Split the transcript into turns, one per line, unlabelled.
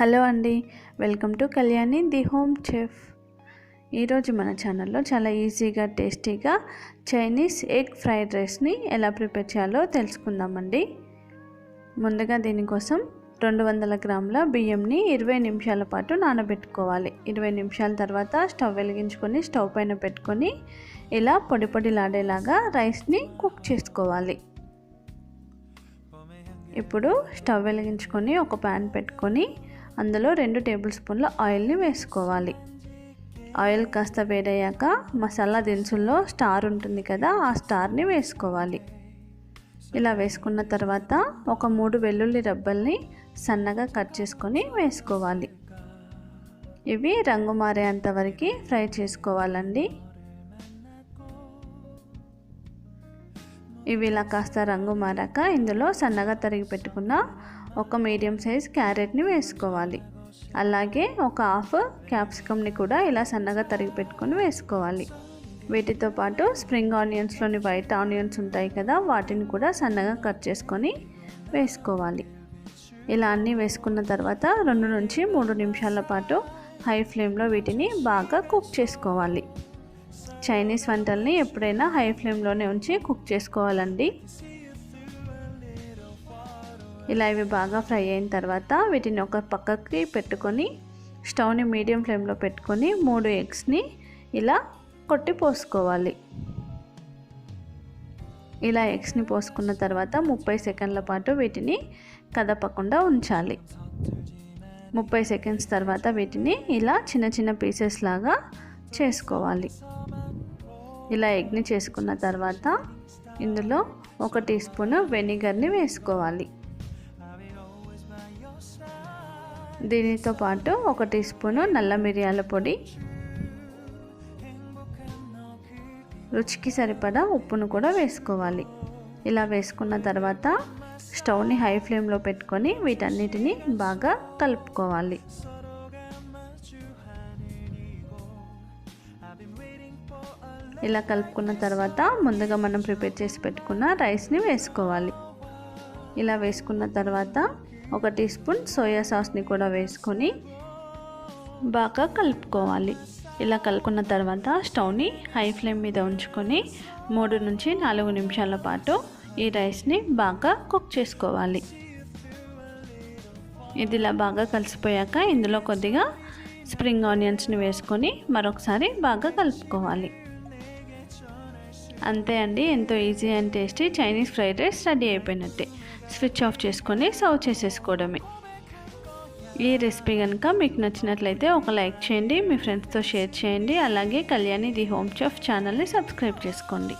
Hello అండి, welcome to Kalyani the home chef. ఈరోజు మన ఛానల్లో చాలా ఈజీగా టేస్టీగా చైనీస్ ఎగ్ ఫ్రైడ్ రైస్ని ఎలా ప్రిపేర్ చేయాలో తెలుసుకుందామండి. ముందుగా దీనికోసం 200 గ్రాముల బియ్యంని 20 నిమిషాల పాటు నానబెట్టుకోవాలి. 20 నిమిషాల తర్వాత స్టవ్ వెలిగించుకొని స్టవ్ పైన పెట్టుకొని ఇలా పొడి పొడిలాడేలాగా రైస్ని కుక్ చేసుకోవాలి. ఇప్పుడు స్టవ్ వెలిగించుకొని ఒక ప్యాన్ పెట్టుకొని అందులో 2 టేబుల్ స్పూన్ల ఆయిల్ని వేసుకోవాలి. ఆయిల్ కాస్త వేడయ్యాక మసాలా దినుసుల్లో స్టార్ ఉంటుంది కదా, ఆ స్టార్ని వేసుకోవాలి. ఇలా వేసుకున్న తర్వాత ఒక 3 వెల్లుల్లి రెబ్బల్ని సన్నగా కట్ చేసుకొని వేసుకోవాలి. ఇవి రంగు మారేంత వరకు ఫ్రై చేసుకోవాలండి. ఇవి ఇలా కాస్త రంగు మారాక ఇందులో సన్నగా తరిగి పెట్టుకున్న ఒక మీడియం సైజ్ క్యారెట్ని వేసుకోవాలి. అలాగే ఒక హాఫ్ క్యాప్సికమ్ని కూడా ఇలా సన్నగా తరిగి పెట్టుకొని వేసుకోవాలి. వీటితో పాటు స్ప్రింగ్ ఆనియన్స్లోని వైట్ ఆనియన్స్ ఉంటాయి కదా, వాటిని కూడా సన్నగా కట్ చేసుకొని వేసుకోవాలి. ఇలా అన్నీ వేసుకున్న తర్వాత 2 నుంచి 3 నిమిషాల పాటు హై ఫ్లేమ్లో వీటిని బాగా కుక్ చేసుకోవాలి. చైనీస్ వంటల్ని ఎప్పుడైనా హై ఫ్లేమ్లోనే ఉంచి కుక్ చేసుకోవాలండి. ఇలా ఇవి బాగా ఫ్రై అయిన తర్వాత వీటిని ఒక పక్కకి పెట్టుకొని స్టవ్ని మీడియం ఫ్లేమ్లో పెట్టుకొని 3 ఎగ్స్ని ఇలా కొట్టి పోసుకోవాలి. ఇలా ఎగ్స్ని పోసుకున్న తర్వాత 30 సెకండ్ల పాటు వీటిని కదపకుండా ఉంచాలి. 30 సెకండ్స్ తర్వాత వీటిని ఇలా చిన్న చిన్న పీసెస్ లాగా చేసుకోవాలి. ఇలా ఎగ్ని చేసుకున్న తర్వాత ఇందులో 1 టీ స్పూన్ వెనిగర్ని వేసుకోవాలి. దీనితో పాటు 1 టీ స్పూన్ నల్ల మిరియాల పొడి, రుచికి సరిపడా ఉప్పును కూడా వేసుకోవాలి. ఇలా వేసుకున్న తర్వాత స్టవ్ని హై ఫ్లేమ్లో పెట్టుకొని వీటన్నిటిని బాగా కలుపుకోవాలి. ఇలా కలుపుకున్న తర్వాత ముందుగా మనం ప్రిపేర్ చేసి పెట్టుకున్న రైస్ని వేసుకోవాలి. ఇలా వేసుకున్న తర్వాత 1 టీ స్పూన్ సోయా సాస్ని కూడా వేసుకొని బాగా కలుపుకోవాలి. ఇలా కలుపుకున్న తర్వాత స్టవ్ని హై ఫ్లేమ్ మీద ఉంచుకొని 3 నుంచి 4 నిమిషాల పాటు ఈ రైస్ని బాగా కుక్ చేసుకోవాలి. ఇది ఇలా బాగా కలిసిపోయాక ఇందులో కొద్దిగా స్ప్రింగ్ ఆనియన్స్ని వేసుకొని మరొకసారి బాగా కలుపుకోవాలి. అంతే అండి, ఎంతో easy and tasty Chinese fried rice ready అయిపోయినట్టే. స్విచ్ ఆఫ్ చేసుకొని సర్వ్ చేసేసుకోవడమే. ఈ రెసిపీ కనుక మీకు నచ్చినట్లయితే ఒక లైక్ చేయండి, మీ ఫ్రెండ్స్తో షేర్ చేయండి. అలాగే కళ్యాణి ది హోమ్ చెఫ్ ఛానల్ని సబ్స్క్రైబ్ చేసుకోండి.